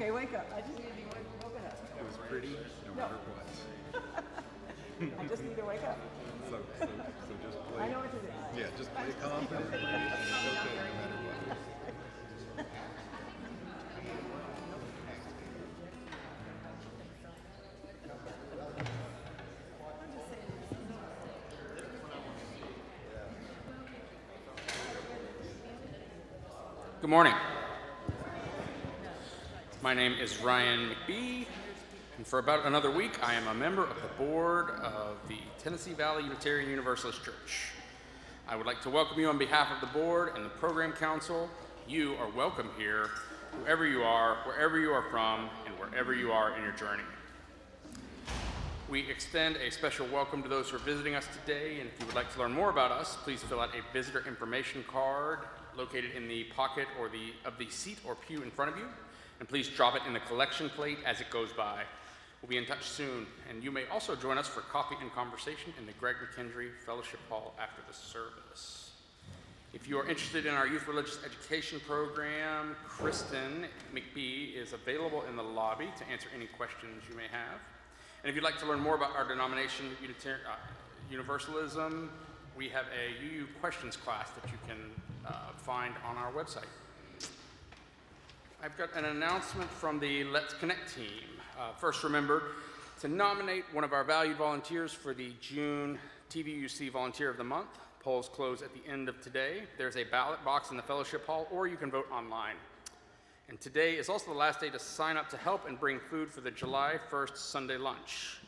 Okay, wake up. I just need to be woken up. It was pretty, no matter what. I just need to wake up. So just play. I know what to do. Yeah, just play confidently. It's okay, no matter what. Good morning. My name is Ryan McBee, and for about another week, I am a member of the board of the Tennessee Valley Unitarian Universalist Church. I would like to welcome you on behalf of the board and the program council. You are welcome here, whoever you are, wherever you are from, and wherever you are in your journey. We extend a special welcome to those who are visiting us today, and if you would like to learn more about us, please fill out a visitor information card located in the pocket or of the seat or pew in front of you, and please drop it in the collection plate as it goes by. We'll be in touch soon, and you may also join us for coffee and conversation in the Greg McKendry Fellowship Hall after the service. If you are interested in our youth religious education program, Kristen McBee is available in the lobby to answer any questions you may have. And if you'd like to learn more about our denomination, Universalism, we have a UU questions class that you can find on our website. I've got an announcement from the Let's Connect team. First, remember to nominate one of our valued volunteers for the June TVUC Volunteer of the Month. Polls close at the end of today. There's a ballot box in the fellowship hall, or you can vote online. And today is also the last day to sign up to help and bring food for the July 1st Sunday lunch.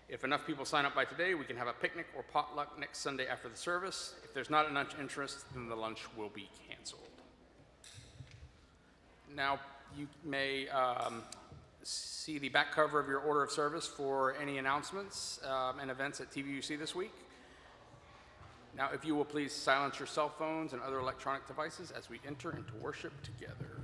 If enough people sign up by today, we can have a picnic or potluck next Sunday after the service. If there's not enough interest, then the lunch will be canceled. Now, you may see the back cover of your order of service for any announcements and events at TVUC this week. Now, if you will please silence your cell phones and other electronic devices as we enter into worship together.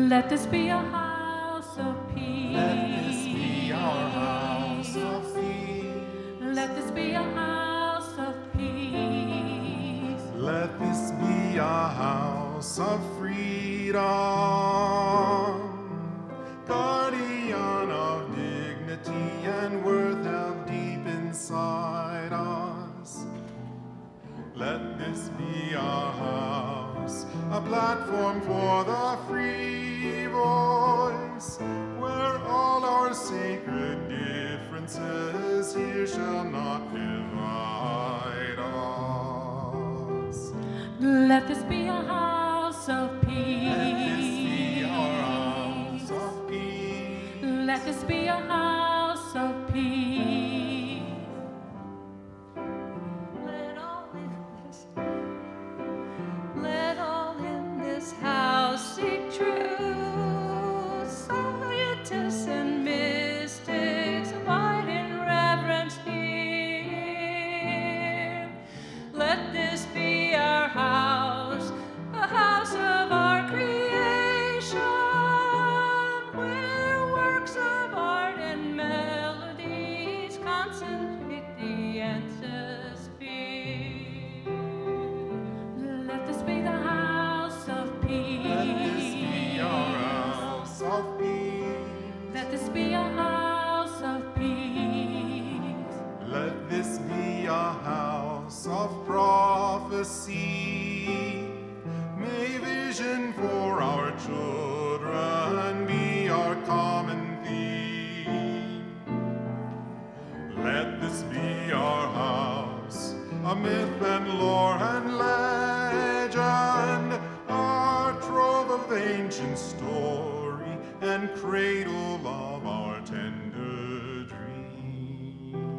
Let this be a house of peace. Let this be our house of peace. Let this be a house of peace. Let this be a house of freedom. Guardian of dignity and worth held deep inside us. Let this be our house, a platform for the free voice, where all our sacred differences here shall not divide us. Let this be a house of peace. Let this be our house of peace. Let this be a house of peace. Let all in this house seek truth. Scientists and mystics abide in reverence here. Let this be our house, a house of our creation, where works of art and melodies concentrate the atmosphere. Let this be the house of peace. Let this be our house of peace. Let this and cradle of our tender dreams.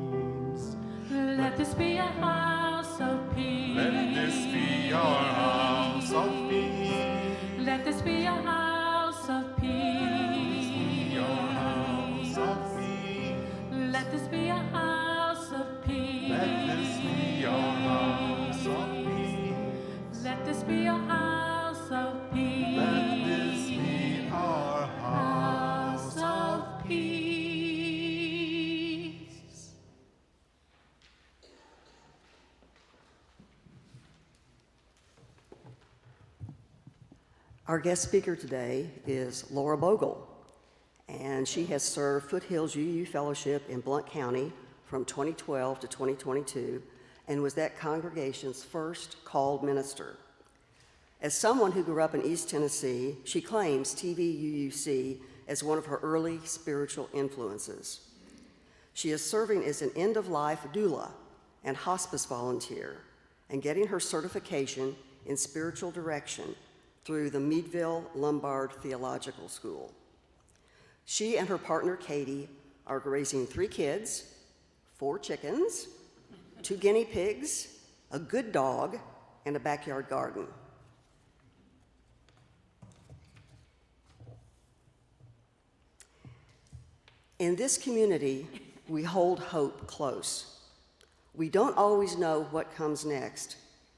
Let this be a house of peace. Let this be our house of peace. Let this be a house of peace. Our house of peace. Let this be a house of peace. Let this be our house of peace. Let this be a house of peace. Let this be our house of peace. Our guest speaker today is Laura Bogle, and she has served Foothills UU Fellowship in Blount County from 2012 to 2022 and was that congregation's first called minister. As someone who grew up in East Tennessee, she claims TVUUC as one of her early spiritual influences. She is serving as an end-of-life doula and hospice volunteer and getting her certification in spiritual direction through the Meadville Lombard Theological School. She and her partner, Katie, are raising 3 kids, 4 chickens, 2 guinea pigs, a good dog, and a backyard garden. In this community, we hold hope close. We don't always know what comes next,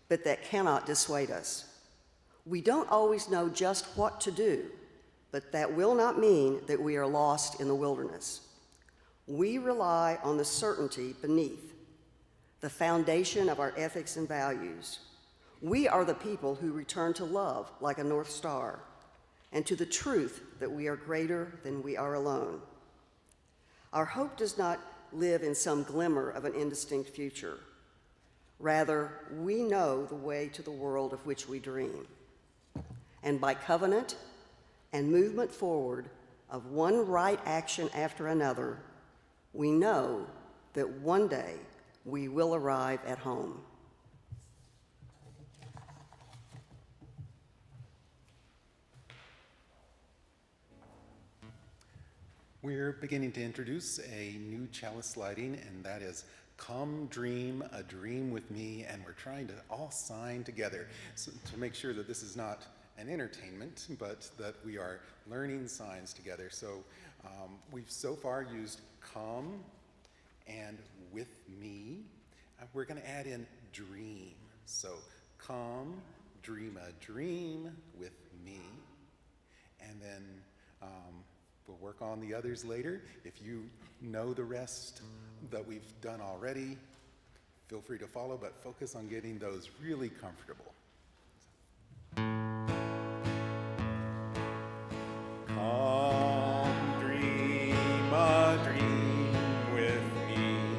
but that cannot dissuade us. We don't always know just what to do, but that will not mean that we are lost in the wilderness. We rely on the certainty beneath, the foundation of our ethics and values. We are the people who return to love like a North Star, and to the truth that we are greater than we are alone. Our hope does not live in some glimmer of an indistinct future. Rather, we know the way to the world of which we dream. And by covenant and movement forward of one right action after another, we know that one day we will arrive at home. We're beginning to introduce a new chalice lighting, and that is Come Dream a Dream with Me, and we're trying to all sign together to make sure that this is not an entertainment, but that we are learning signs together. So we've so far used come and with me. We're going to add in dream. So come, dream a dream with me, and then we'll work on the others later. If you know the rest that we've done already, feel free to follow, but focus on getting those really comfortable. Come dream a dream with me.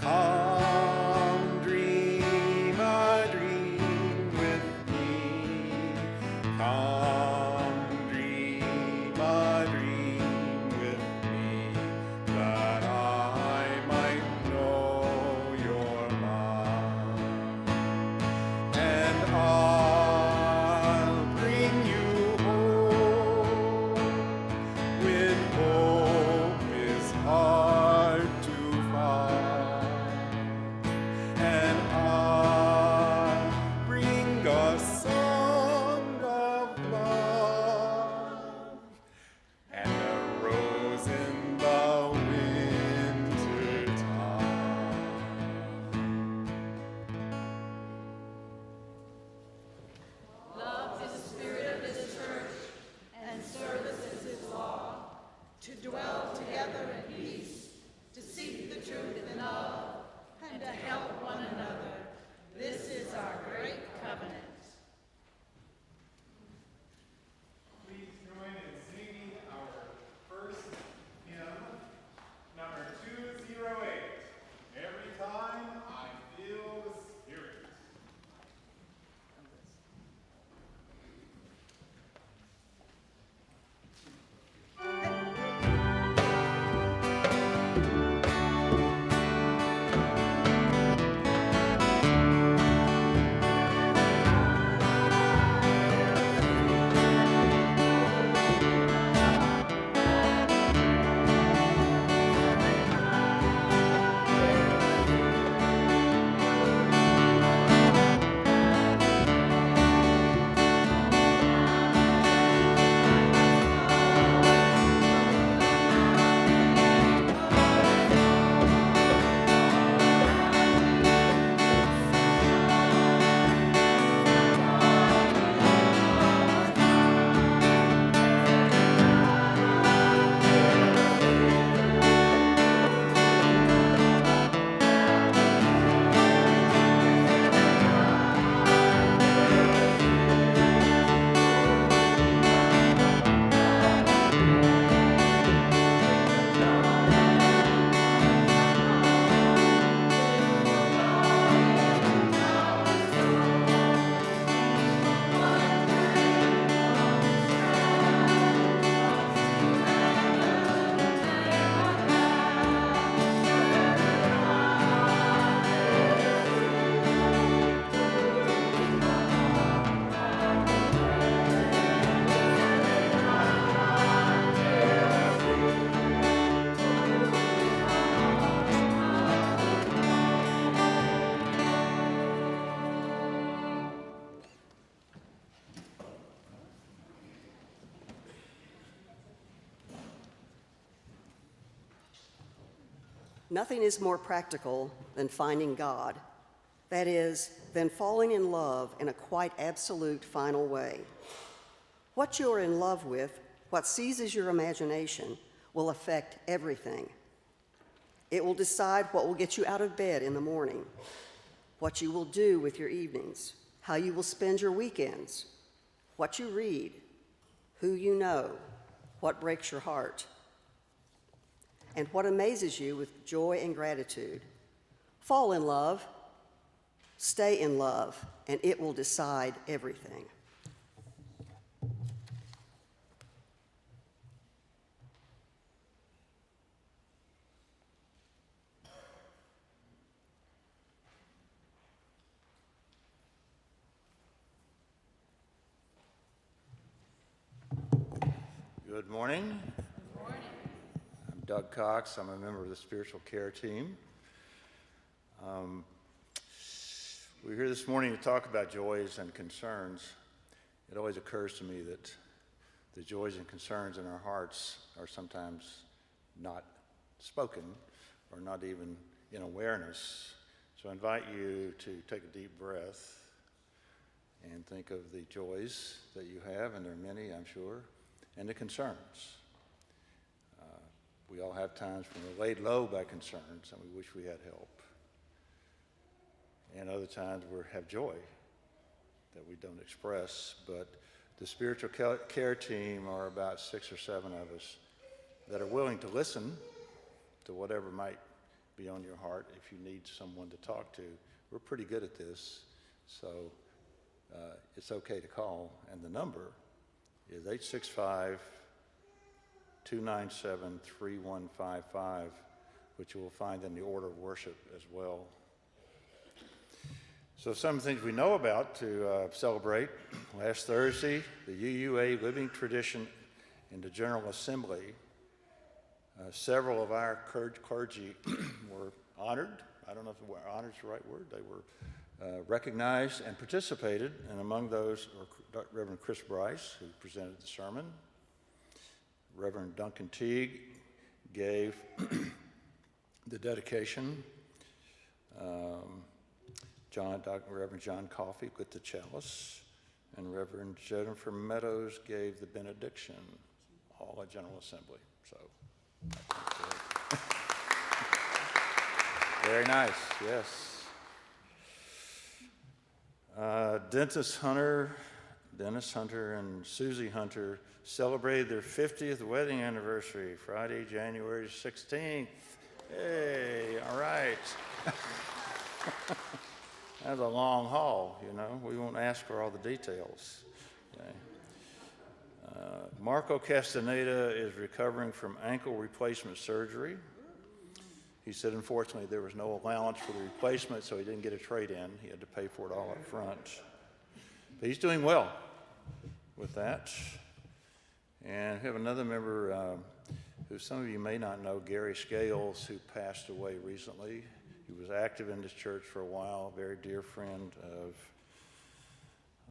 Come dream a dream with me. Come dream a dream with me, that I might know your mind. Nothing is more practical than finding God. That is, than falling in love in a quite absolute final way. What you are in love with, what seizes your imagination, will affect everything. It will decide what will get you out of bed in the morning, what you will do with your evenings, how you will spend your weekends, what you read, who you know, what breaks your heart, and what amazes you with joy and gratitude. Fall in love, stay in love, and it will decide everything. Good morning. Good morning. I'm Doug Cox. I'm a member of the spiritual care team. We're here this morning to talk about joys and concerns. It always occurs to me that the joys and concerns in our hearts are sometimes not spoken or not even in awareness. So I invite you to take a deep breath and think of the joys that you have, and there are many, I'm sure, and the concerns. We all have times when we're laid low by concerns and we wish we had help. And other times we have joy that we don't express. But the spiritual care team are about 6 or 7 of us that are willing to listen to whatever might be on your heart if you need someone to talk to. We're pretty good at this, so it's okay to call. And the number is 865-297-3155, which you will find in the order of worship as well. So some of the things we know about to celebrate. Last Thursday, the UUA Living Tradition in the General Assembly, several of our clergy were honored. I don't know if honored is the right word. They were recognized and participated, and among those are Reverend Chris Bryce, who presented the sermon. Reverend Duncan Teague gave the dedication. Reverend John Coffey with the chalice, and Reverend Jennifer Meadows gave the benediction, all at General Assembly. So, very nice, yes. Dennis Hunter and Susie Hunter celebrated their 50th wedding anniversary, Friday, January 16th. Hey, all right. That's a long haul, you know. We won't ask for all the details. Okay. Marco Castaneda is recovering from ankle replacement surgery. He said, unfortunately, there was no allowance for the replacement, so he didn't get a trade-in. He had to pay for it all up front. But he's doing well with that. And we have another member who some of you may not know, Gary Scales, who passed away recently. He was active in this church for a while, a very dear friend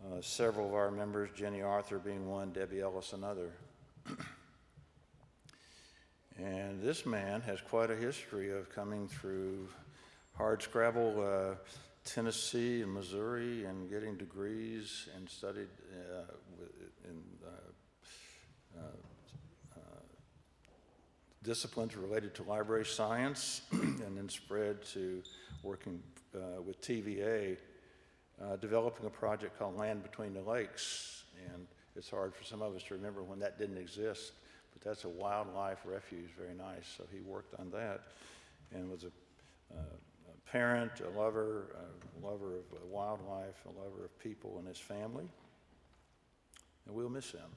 of several of our members, Jenny Arthur being one, Debbie Ellis another. And this man has quite a history of coming through hard scrabble Tennessee and Missouri and getting degrees, and studied in disciplines related to library science, and then spread to working with TVA, developing a project called Land Between the Lakes. And it's hard for some of us to remember when that didn't exist, but that's a wildlife refuge, very nice. So he worked on that and was a parent, a lover of wildlife, a lover of people and his family. And we'll miss him.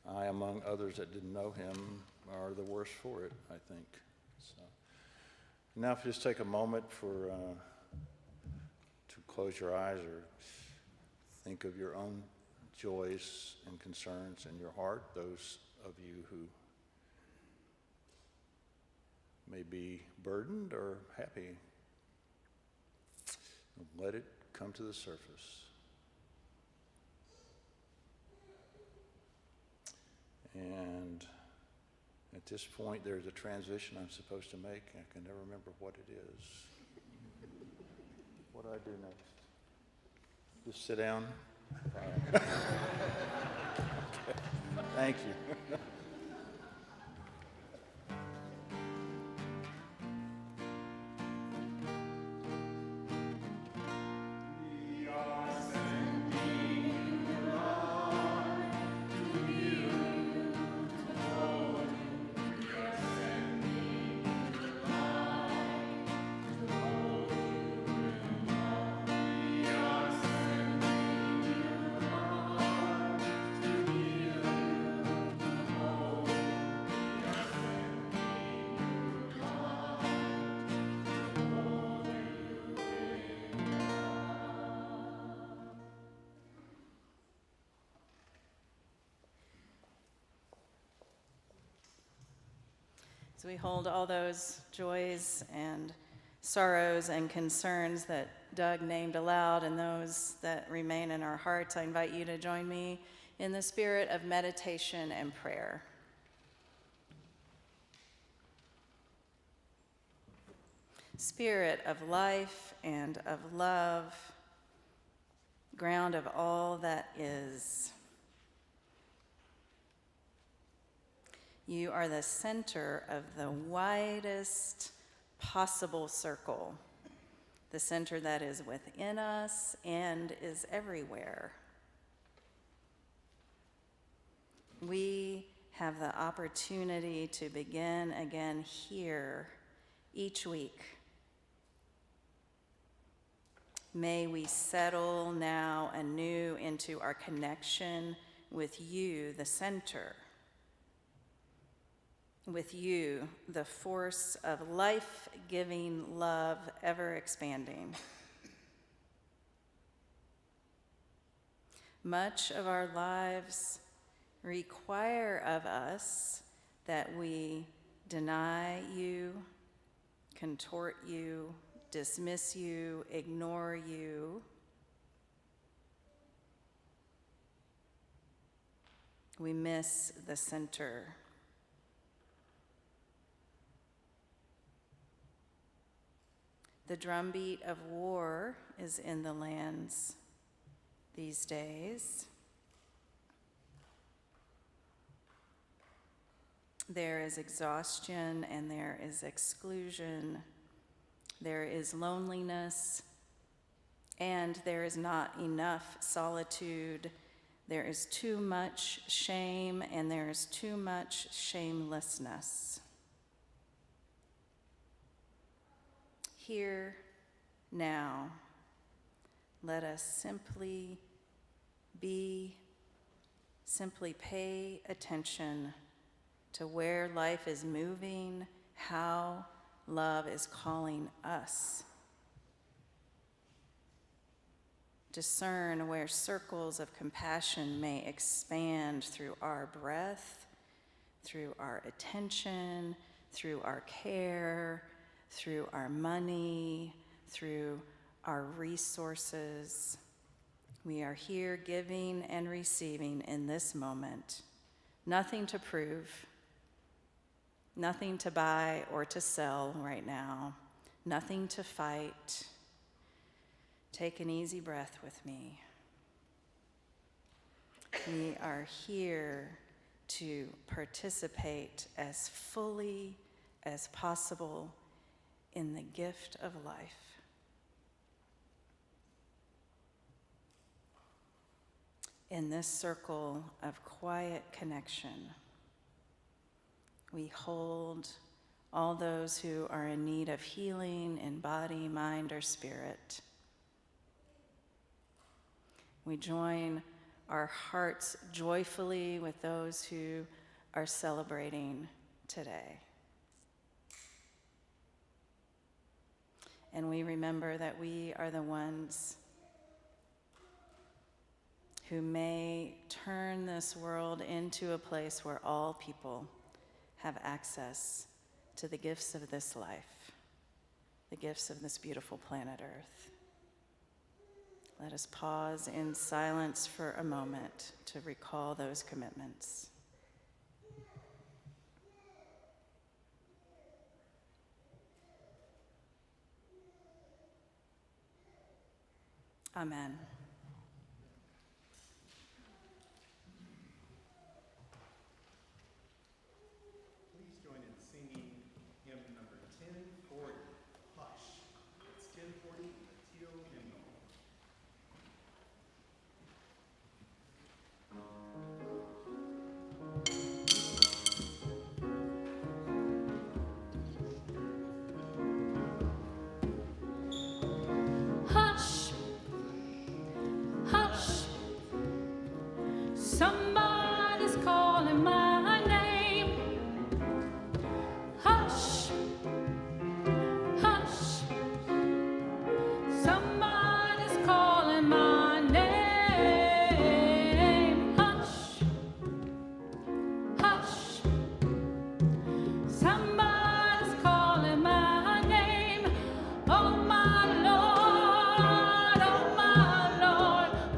I, among others that didn't know him, are the worse for it, I think. So now if you just take a moment to close your eyes or think of your own joys and concerns in your heart, those of you who may be burdened or happy. Let it come to the surface. And at At this point, there's a transition I'm supposed to make. I can never remember what it is. What do I do next? Just sit down? Fine. Okay. Thank you. So we hold all those joys and sorrows and concerns that Doug named aloud and those that remain in our hearts. I invite you to join me in the spirit of meditation and prayer. Spirit of life and of love, ground of all that is. You are the center of the widest possible circle, the center that is within us and is everywhere. We have the opportunity to begin again here each week. May we settle now anew into our connection with you, the center. With you, the force of life-giving love ever expanding. Much of our lives require of us that we deny you, contort you, dismiss you, ignore you. We miss the center. The drumbeat of war is in the lands these days. There is exhaustion and there is exclusion. There is loneliness and there is not enough solitude. There is too much shame and there is too much shamelessness. Here, now, let us simply pay attention to where life is moving, how love is calling us. Discern where circles of compassion may expand through our breath, through our attention, through our care, through our money, through our resources. We are here giving and receiving in this moment. Nothing to prove, nothing to buy or to sell right now, nothing to fight. Take an easy breath with me. We are here to participate as fully as possible in the gift of life. In this circle of quiet connection, we hold all those who are in need of healing in body, mind, or spirit. We join our hearts joyfully with those who are celebrating today. And we remember that we are the ones who may turn this world into a place where all people have access to the gifts of this life, the gifts of this beautiful planet Earth. Let us pause in silence for a moment to recall those commitments. Amen. Please join in singing hymn number 1040, Hush. It's 1040 in the teal hymnal. Hush, hush, somebody's calling my name. Hush, hush, somebody's calling my name. Hush, hush, somebody's calling my name. Oh my Lord,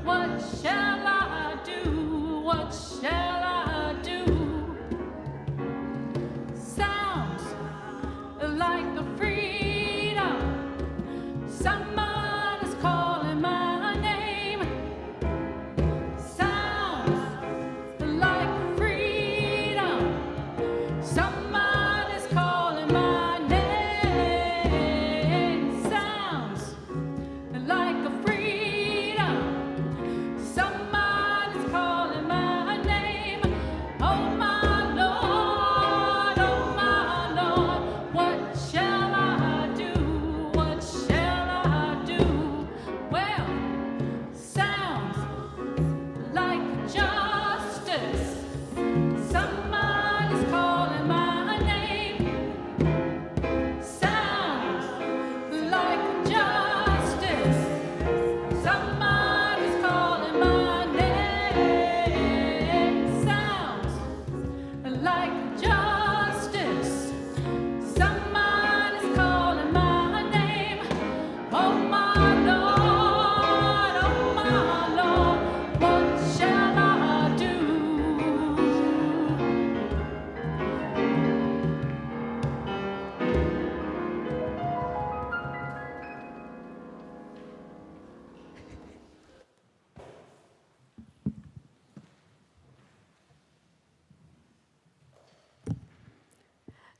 what shall I do? What shall I do? Sounds like a freedom. Somebody's calling my name. Sounds like freedom. Somebody's calling my name. Sounds like a freedom. Somebody's calling my name. Oh my Lord, what shall I do? What shall I do? Well, sounds like justice. Somebody's calling my name. Sounds like justice. Somebody's calling my name. Sounds like justice. Somebody's calling my name. Oh my Lord, what shall I do?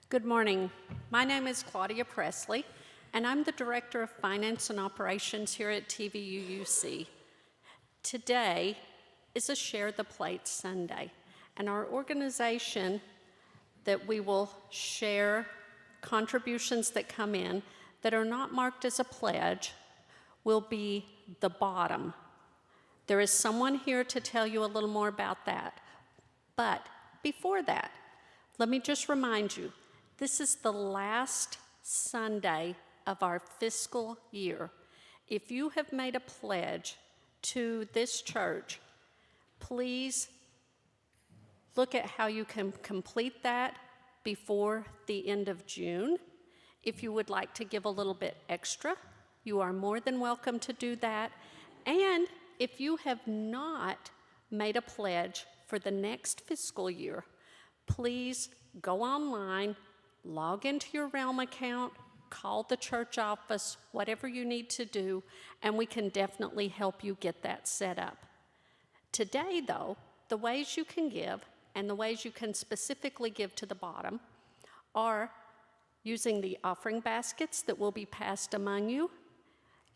Good morning. My name is Claudia Presley, and I'm the Director of Finance and Operations here at TVUUC. Today is a Share the Plate Sunday, and our organization that we will share contributions that come in that are not marked as a pledge will be the bottom. There is someone here to tell you a little more about that. But before that, let me just remind you, this is the last Sunday of our fiscal year. If you have made a pledge to this church, please look at how you can complete that before the end of June. If you would like to give a little bit extra, you are more than welcome to do that. And if you have not made a pledge for the next fiscal year, please go online, log into your Realm account, call the church office, whatever you need to do, and we can definitely help you get that set up. Today, though, the ways you can give and the ways you can specifically give to the bottom are using the offering baskets that will be passed among you.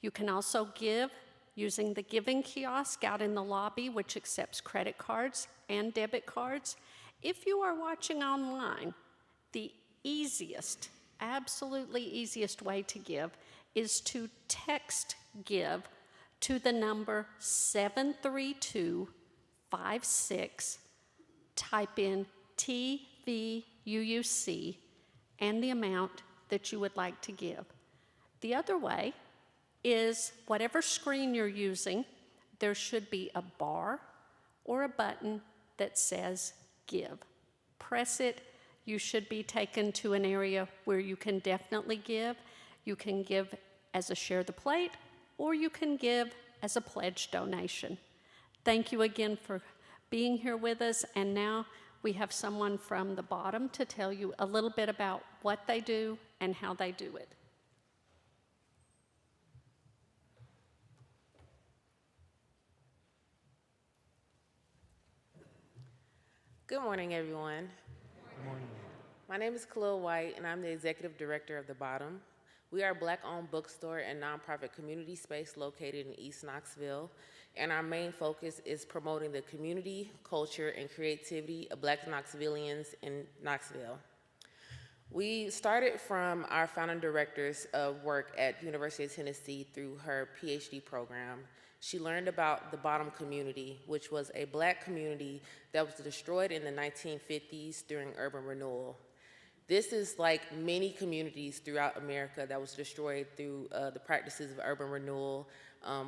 You can also give using the giving kiosk out in the lobby, which accepts credit cards and debit cards. If you are watching online, the easiest, absolutely easiest way to give is to text give to the number 73256, type in TVUUC and the amount that you would like to give. The other way is whatever screen you're using, there should be a bar or a button that says give. Press it. You should be taken to an area where you can definitely give. You can give as a Share the Plate, or you can give as a pledge donation. Thank you again for being here with us, and now we have someone from the bottom to tell you a little bit about what they do and how they do it. Good morning, everyone. Good morning. My name is Khalil White, and I'm the executive director of The Bottom. We are a Black-owned bookstore and nonprofit community space located in East Knoxville, and our main focus is promoting the community, culture, and creativity of Black Knoxvillians in Knoxville. We started from our founding director's work at University of Tennessee through her PhD program. She learned about the Bottom community, which was a Black community that was destroyed in the 1950s during urban renewal. This is like many communities throughout America that was destroyed through the practices of urban renewal,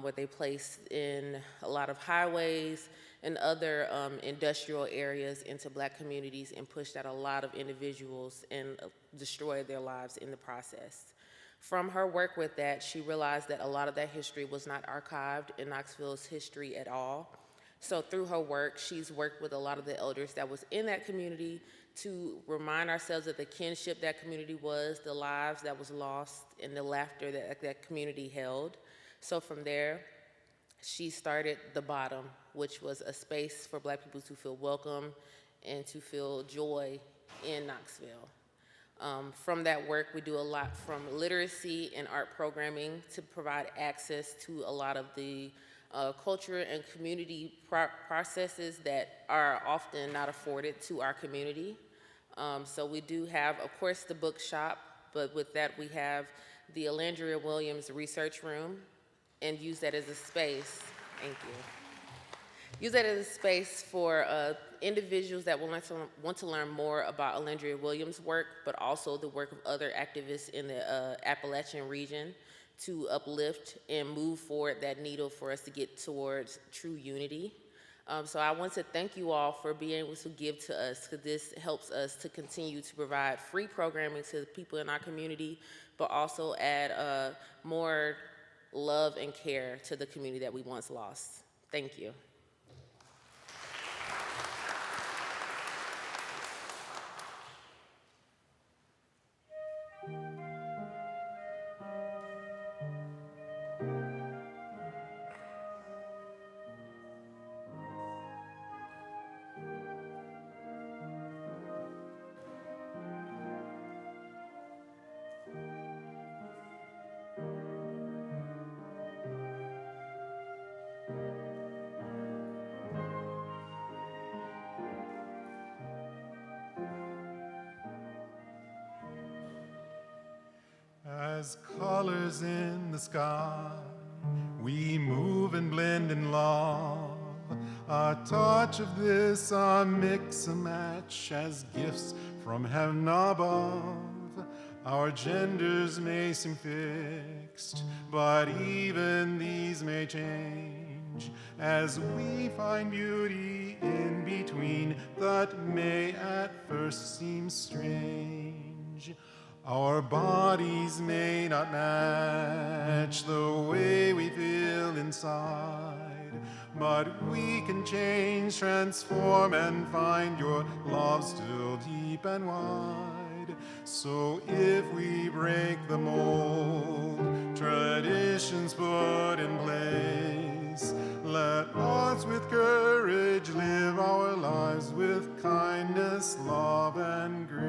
where they placed in a lot of highways and other industrial areas into Black communities and pushed out a lot of individuals and destroyed their lives in the process. From her work with that, she realized that a lot of that history was not archived in Knoxville's history at all. So through her work, she's worked with a lot of the elders that was in that community to remind ourselves of the kinship that community was, the lives that was lost, and the laughter that that community held. So from there, she started The Bottom, which was a space for Black people to feel welcome and to feel joy in Knoxville. From that work, we do a lot from literacy and art programming to provide access to a lot of the culture and community processes that are often not afforded to our community. So we do have, of course, the bookshop, but with that we have the Alandria Williams Research Room, and use that as a space, thank you. Use that as a space for individuals that want to learn more about Alandria Williams' work, but also the work of other activists in the Appalachian region to uplift and move forward that needle for us to get towards true unity. So I want to thank you all for being able to give to us, because this helps us to continue to provide free programming to the people in our community, but also add more love and care to the community that we once lost. Thank you. As colors in the sky, we move and blend in love. A touch of this, a mix, a match, as gifts from heaven above. Our genders may seem fixed, but even these may change as we find beauty in between that may at first seem strange. Our bodies may not match the way we feel inside, but we can change, transform, and find your love still deep and wide. So if we break the mold, traditions put in place, let us with courage live our lives with kindness, love, and grace.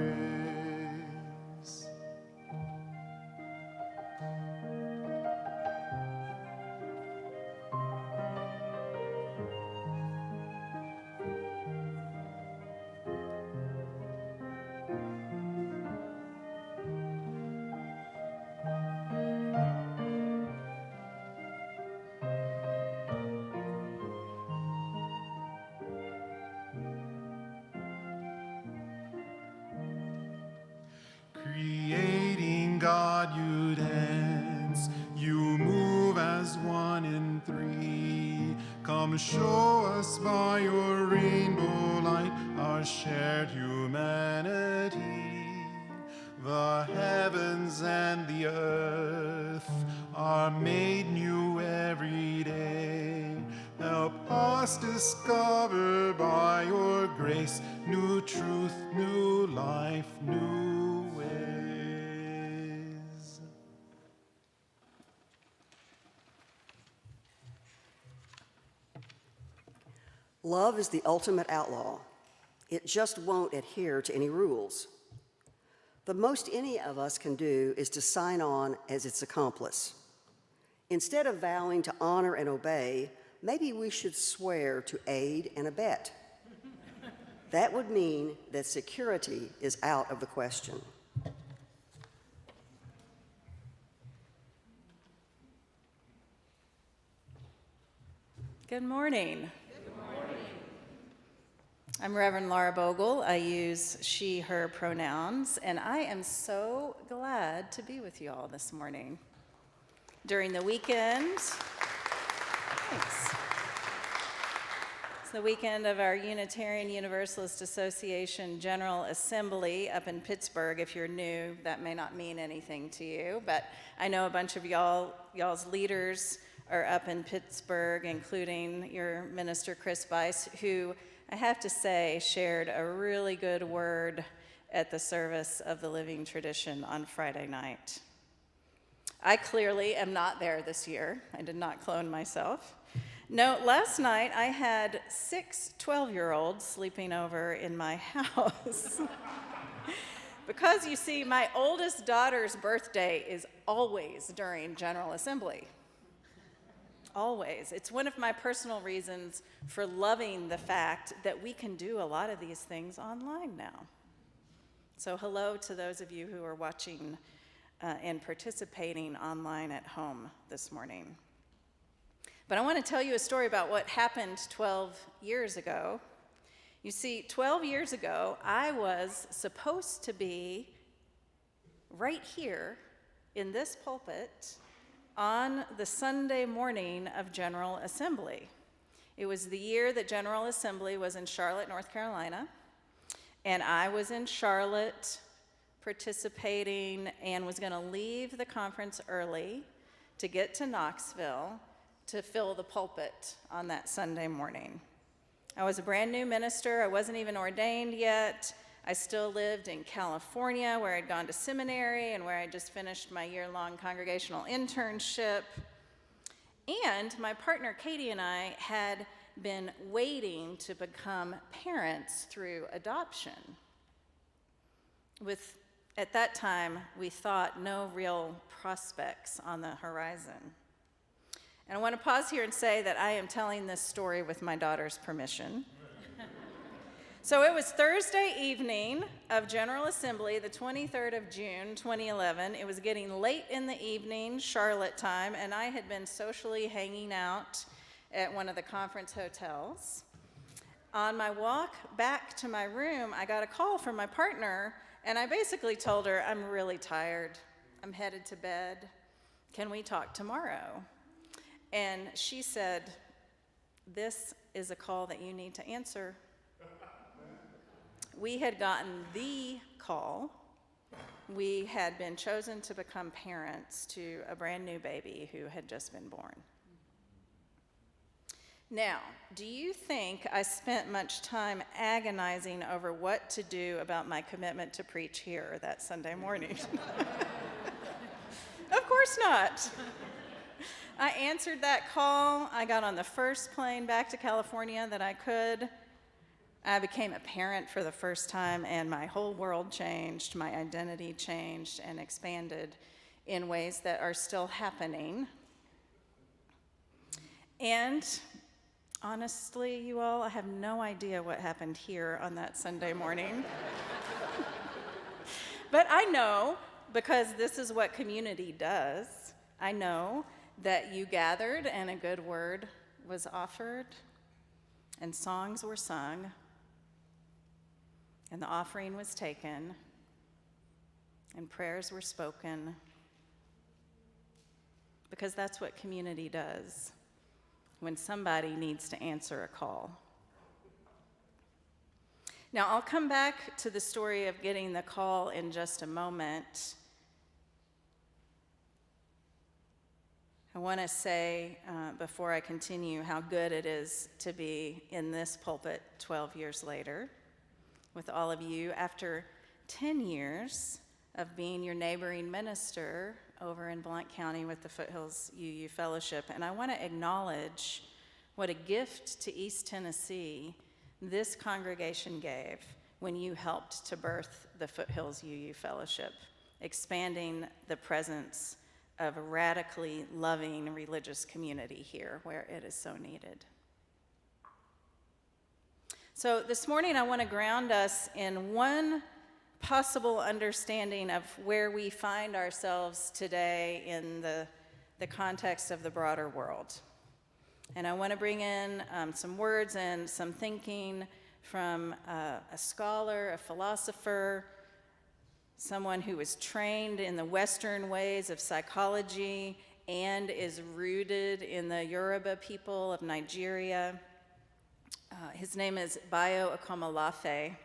Creating God, you dance, you move as one in three. Come show us by your rainbow light our shared humanity. The heavens and the earth are made new every day. Help us discover by your grace new truth, new life, new ways. Love is the ultimate outlaw. It just won't adhere to any rules. The most any of us can do is to sign on as its accomplice. Instead of vowing to honor and obey, maybe we should swear to aid and abet. That would mean that security is out of the question. Good morning. I'm Reverend Laura Bogle. I use she, her pronouns, and I am so glad to be with you all this morning. During the weekend, thanks. It's the weekend of our Unitarian Universalist Association General Assembly up in Pittsburgh. If you're new, that may not mean anything to you, but I know a bunch of y'all's leaders are up in Pittsburgh, including your minister, Chris Bice, who I have to say shared a really good word at the service of the Living Tradition on Friday night. I clearly am not there this year. I did not clone myself. No, last night I had 6 12-year-olds sleeping over in my house. Because you see, my oldest daughter's birthday is always during General Assembly. Always. It's one of my personal reasons for loving the fact that we can do a lot of these things online now. So hello to those of you who are watching and participating online at home this morning. But I want to tell you a story about what happened 12 years ago. You see, 12 years ago, I was supposed to be right here in this pulpit on the Sunday morning of General Assembly. It was the year that General Assembly was in Charlotte, North Carolina, and I was in Charlotte participating and was going to leave the conference early to get to Knoxville to fill the pulpit on that Sunday morning. I was a brand new minister. I wasn't even ordained yet. I still lived in California, where I'd gone to seminary and where I just finished my year-long congregational internship. And my partner, Katie, and I had been waiting to become parents through adoption. At that time, we thought no real prospects on the horizon. And I want to pause here and say that I am telling this story with my daughter's permission. So it was Thursday evening of General Assembly, the 23rd of June, 2011. It was getting late in the evening, Charlotte time, and I had been socially hanging out at one of the conference hotels. On my walk back to my room, I got a call from my partner, and I basically told her, I'm really tired. I'm headed to bed. Can we talk tomorrow? And she said, this is a call that you need to answer. We had gotten the call. We had been chosen to become parents to a brand new baby who had just been born. Now, do you think I spent much time agonizing over what to do about my commitment to preach here that Sunday morning? Of course not. I answered that call. I got on the first plane back to California that I could. I became a parent for the first time, and my whole world changed. My identity changed and expanded in ways that are still happening. And honestly, you all, I have no idea what happened here on that Sunday morning. But I know, because this is what community does, I know that you gathered and a good word was offered and songs were sung and the offering was taken and prayers were spoken, because that's what community does when somebody needs to answer a call. Now, I'll come back to the story of getting the call in just a moment. I want to say, before I continue, how good it is to be in this pulpit 12 years later with all of you after 10 years of being your neighboring minister over in Blount County with the Foothills UU Fellowship. And I want to acknowledge what a gift to East Tennessee this congregation gave when you helped to birth the Foothills UU Fellowship, expanding the presence of a radically loving religious community here where it is so needed. So this morning I want to ground us in one possible understanding of where we find ourselves today in the context of the broader world. And I want to bring in some words and some thinking from a scholar, a philosopher, someone who was trained in the Western ways of psychology and is rooted in the Yoruba people of Nigeria. His name is Bayo Akomolafe,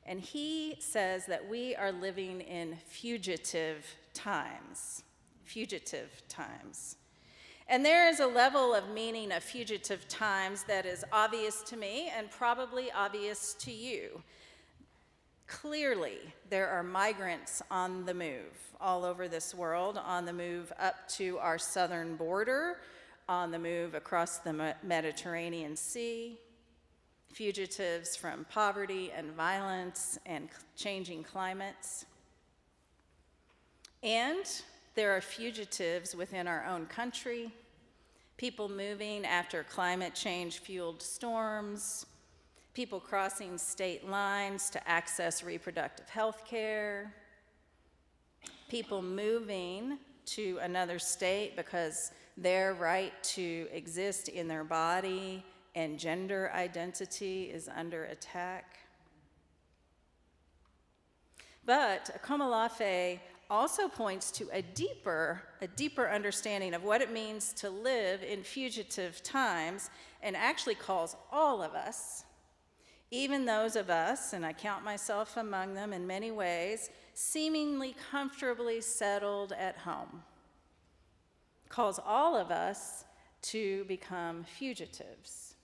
and he says that we are living in fugitive times. Fugitive times. And there is a level of meaning of fugitive times that is obvious to me and probably obvious to you. Clearly, there are migrants on the move all over this world, on the move up to our southern border, on the move across the Mediterranean Sea, fugitives from poverty and violence and changing climates. And there are fugitives within our own country, people moving after climate change-fueled storms, people crossing state lines to access reproductive health care, people moving to another state because their right to exist in their body and gender identity is under attack. But Akomolafe also points to a deeper understanding of what it means to live in fugitive times, and actually calls all of us, even those of us, and I count myself among them in many ways, seemingly comfortably settled at home, calls all of us to become fugitives.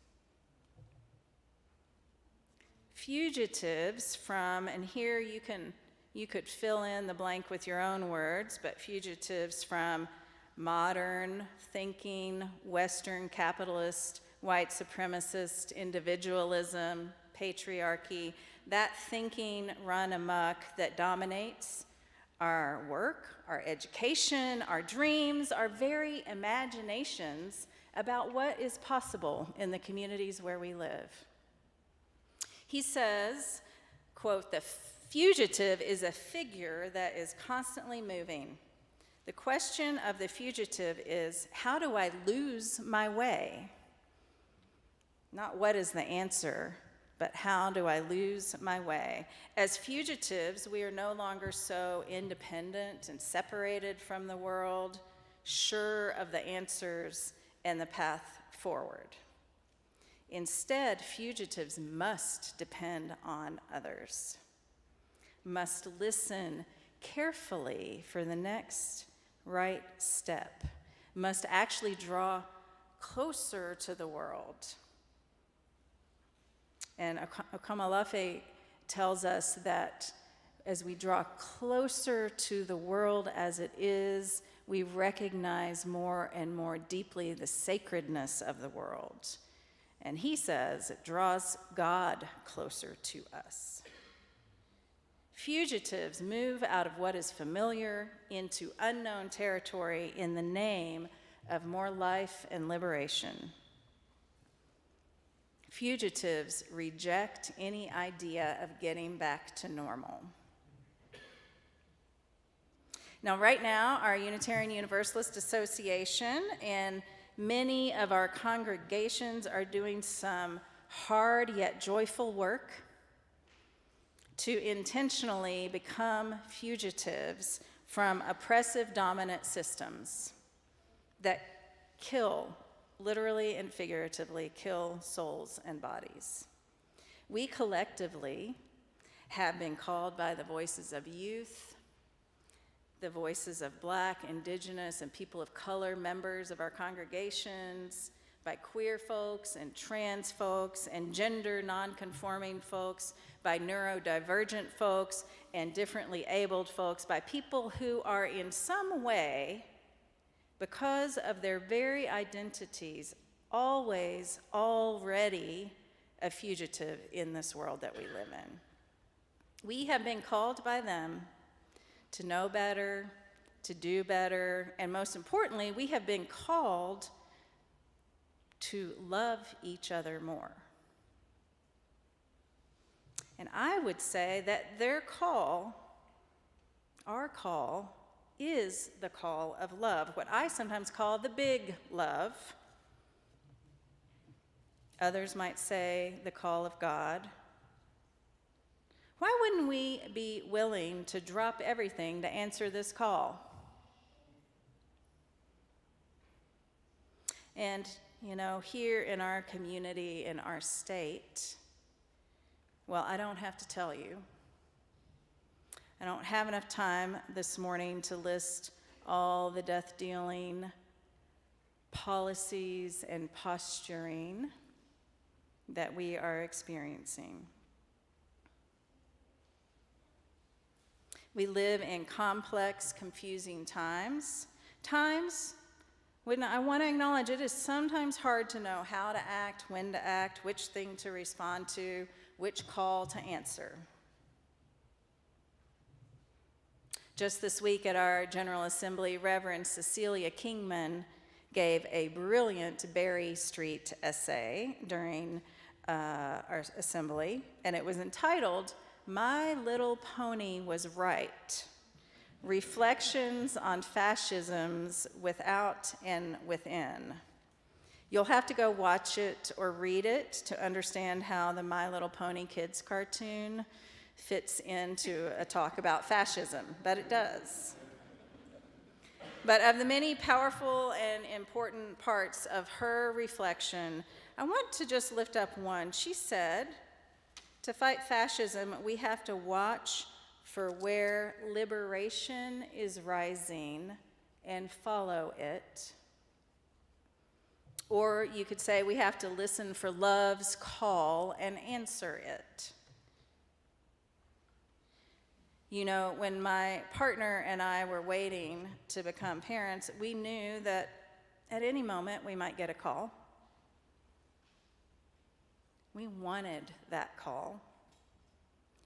Fugitives from, and here you could fill in the blank with your own words, but fugitives from modern thinking, Western capitalist, white supremacist individualism, patriarchy, that thinking run amok that dominates our work, our education, our dreams, our very imaginations about what is possible in the communities where we live. He says, quote, "The fugitive is a figure that is constantly moving. The question of the fugitive is, how do I lose my way? Not what is the answer, but how do I lose my way? As fugitives, we are no longer so independent and separated from the world, sure of the answers and the path forward. Instead, fugitives must depend on others, must listen carefully for the next right step, must actually draw closer to the world." And Akomolafe tells us that as we draw closer to the world as it is, we recognize more and more deeply the sacredness of the world. And he says it draws God closer to us. Fugitives move out of what is familiar into unknown territory in the name of more life and liberation. Fugitives reject any idea of getting back to normal. Now, right now, our Unitarian Universalist Association and many of our congregations are doing some hard yet joyful work to intentionally become fugitives from oppressive dominant systems that kill, literally and figuratively, kill souls and bodies. We collectively have been called by the voices of youth, the voices of Black, Indigenous, and people of color members of our congregations, by queer folks and trans folks and gender nonconforming folks, by neurodivergent folks and differently abled folks, by people who are in some way, because of their very identities, always already a fugitive in this world that we live in. We have been called by them to know better, to do better, and most importantly, we have been called to love each other more. And I would say that their call, our call, is the call of love, what I sometimes call the big love. Others might say the call of God. Why wouldn't we be willing to drop everything to answer this call? And, you know, here in our community, in our state, well, I don't have to tell you. I don't have enough time this morning to list all the death-dealing policies and posturing that we are experiencing. We live in complex, confusing times when I want to acknowledge it is sometimes hard to know how to act, when to act, which thing to respond to, which call to answer. Just this week at our General Assembly, Reverend Cecilia Kingman gave a brilliant Berry Street essay during our assembly, and it was entitled, "My Little Pony Was Right: Reflections on Fascisms Without and Within." You'll have to go watch it or read it to understand how the My Little Pony kids cartoon fits into a talk about fascism, but it does. But of the many powerful and important parts of her reflection, I want to just lift up one. She said, to fight fascism, we have to watch for where liberation is rising and follow it. Or you could say we have to listen for love's call and answer it. You know, when my partner and I were waiting to become parents, we knew that at any moment we might get a call. We wanted that call.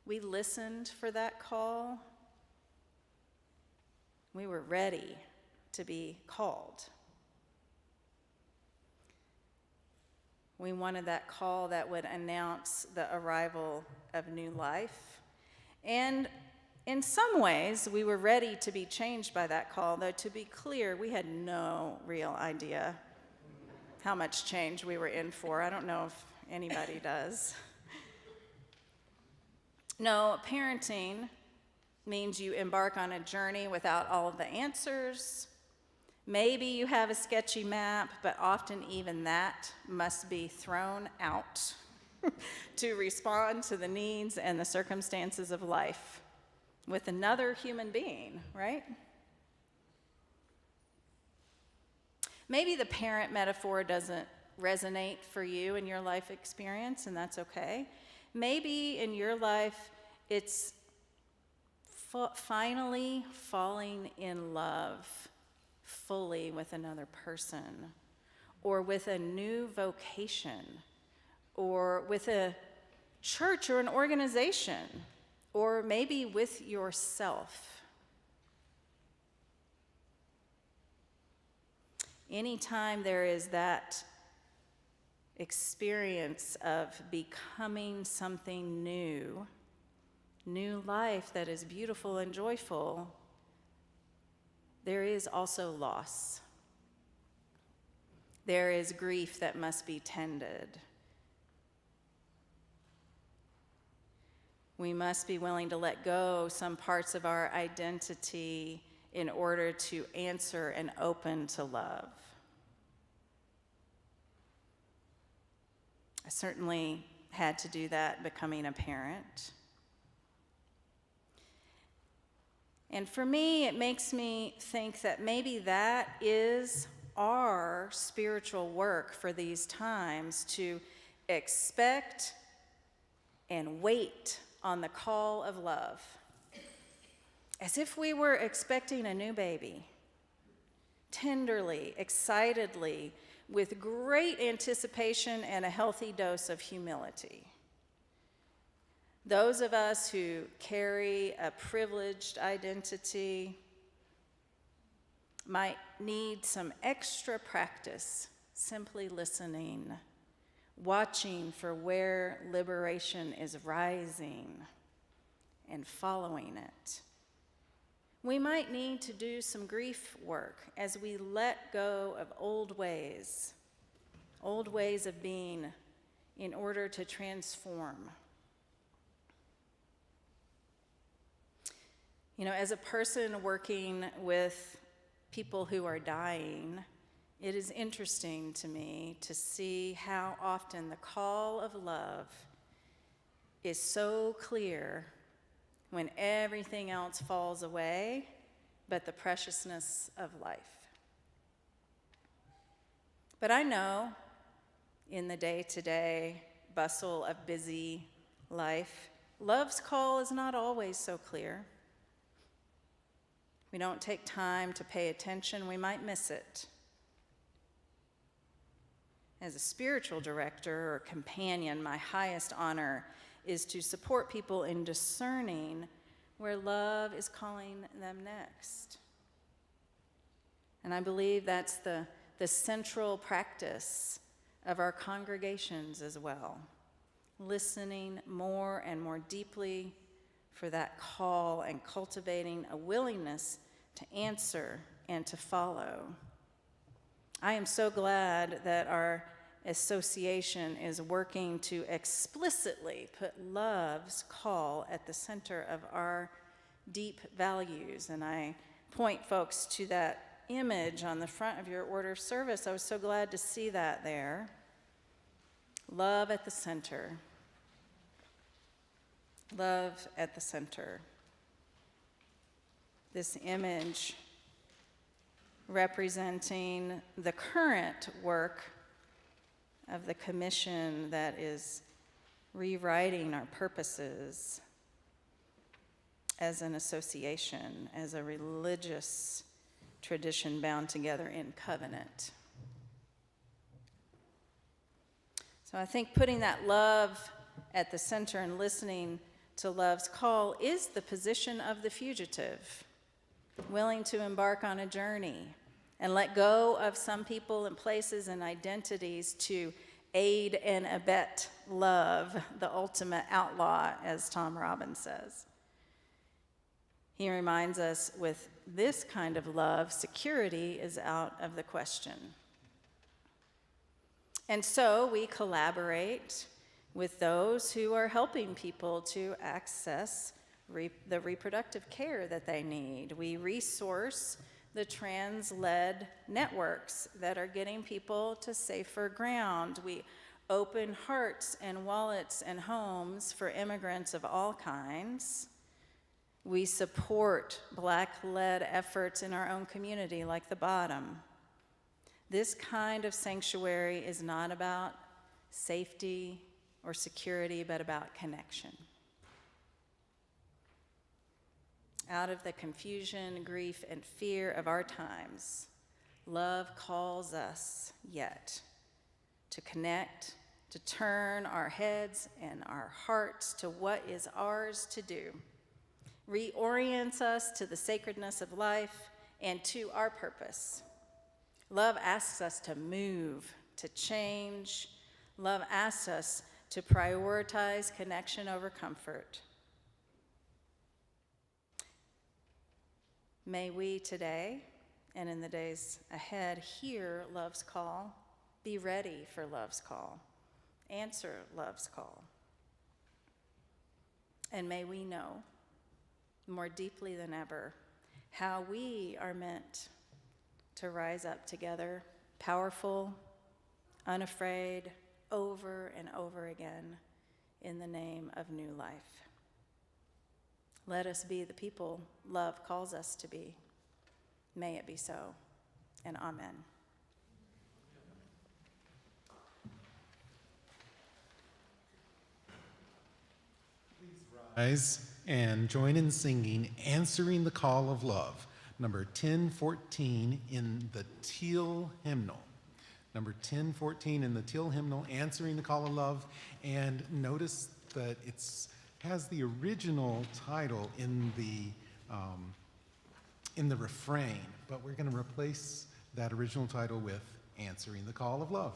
We listened for that call. We were ready to be called. We wanted that call that would announce the arrival of new life. And in some ways, we were ready to be changed by that call, though to be clear, we had no real idea how much change we were in for. I don't know if anybody does. No, parenting means you embark on a journey without all of the answers. Maybe you have a sketchy map, but often even that must be thrown out to respond to the needs and the circumstances of life with another human being, right? Maybe the parent metaphor doesn't resonate for you in your life experience, and that's okay. Maybe in your life, it's finally falling in love fully with another person, or with a new vocation, or with a church or an organization, or maybe with yourself. Anytime there is that experience of becoming something new, new life that is beautiful and joyful, there is also loss. There is grief that must be tended. We must be willing to let go some parts of our identity in order to answer and open to love. I certainly had to do that becoming a parent. And for me, it makes me think that maybe that is our spiritual work for these times, to expect and wait on the call of love, as if we were expecting a new baby, tenderly, excitedly, with great anticipation and a healthy dose of humility. Those of us who carry a privileged identity might need some extra practice simply listening, watching for where liberation is rising and following it. We might need to do some grief work as we let go of old ways of being in order to transform. You know, as a person working with people who are dying, it is interesting to me to see how often the call of love is so clear when everything else falls away, but the preciousness of life. But I know in the day-to-day bustle of busy life, love's call is not always so clear. We don't take time to pay attention, we might miss it. As a spiritual director or companion, my highest honor is to support people in discerning where love is calling them next. And I believe that's the central practice of our congregations as well, listening more and more deeply for that call and cultivating a willingness to answer and to follow. I am so glad that our association is working to explicitly put love's call at the center of our deep values. And I point folks to that image on the front of your order of service. I was so glad to see that there. Love at the center. Love at the center. This image representing the current work of the commission that is rewriting our purposes as an association, as a religious tradition bound together in covenant. So I think putting that love at the center and listening to love's call is the position of the fugitive, willing to embark on a journey and let go of some people and places and identities to aid and abet love, the ultimate outlaw, as Tom Robbins says. He reminds us with this kind of love, security is out of the question. And so we collaborate with those who are helping people to access the reproductive care that they need. We resource the trans-led networks that are getting people to safer ground. We open hearts and wallets and homes for immigrants of all kinds. We support Black-led efforts in our own community, like the Bottom. This kind of sanctuary is not about safety or security, but about connection. Out of the confusion, grief, and fear of our times, love calls us yet to connect, to turn our heads and our hearts to what is ours to do, reorients us to the sacredness of life and to our purpose. Love asks us to move, to change. Love asks us to prioritize connection over comfort. May we today and in the days ahead hear love's call, be ready for love's call, answer love's call. And may we know more deeply than ever how we are meant to rise up together, powerful, unafraid, over and over again in the name of new life. Let us be the people love calls us to be. May it be so, and amen. Rise and join in singing Answering the Call of Love, number 1014 in the Teal hymnal. number 1014 in the Till hymnal, Answering the Call of Love. And notice that it has the original title in the refrain, but we're going to replace that original title with Answering the Call of Love.